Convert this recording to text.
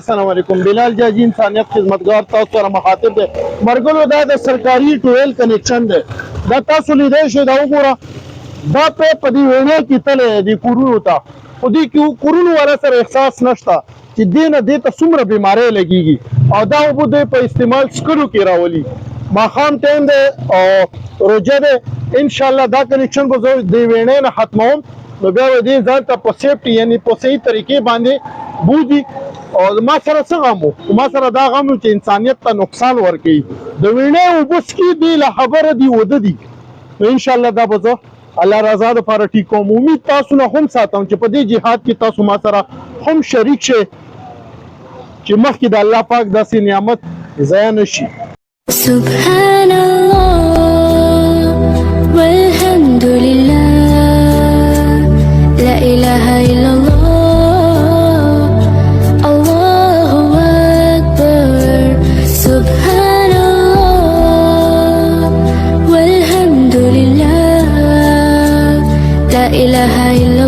السلام علیکم. بلال جاجی انسانیت خدمتگار تاسو سره مخاطب دی. مرګلو دا د سرکاري ټویل کنیکشن دی. دا تاسو لیدای شئ دا وګوره دا په دې وینا کې تللی دی کورونو ته خو دې کورونو والا سره احساس نشته چې دې نه دې ته څومره بیمارۍ لګېږي او دا اوبه دوی په استعمال څښلو کې راولي. ماښام ټایم دی او روژه دی. انشاءالله دا کنیکشن به زه دې ویڼۍ نه ختموم نو بیا به دې ځان ته په سیفټي یعنې په صحیح طریقې باندې بوځي. او ما سره څه غم و؟ ما سره دا غم و چې انسانیت ته نقصان ورکوي. د ویڼۍ اوبه څکي دې له خبره دي وده دي. نو انشاءالله دا به زه الله رضا دپاره ټیک کوم. امید تاسو نه هم ساتم چې په دې جهاد کې تاسو ما سره هم شریک شئ چې مخکې د الله پاک داسې نعمت ضایع نه شي. سبحان الله والحمد لله لا إله إلا الله الله أكبر سبحان الله والحمد لله لا إله إلا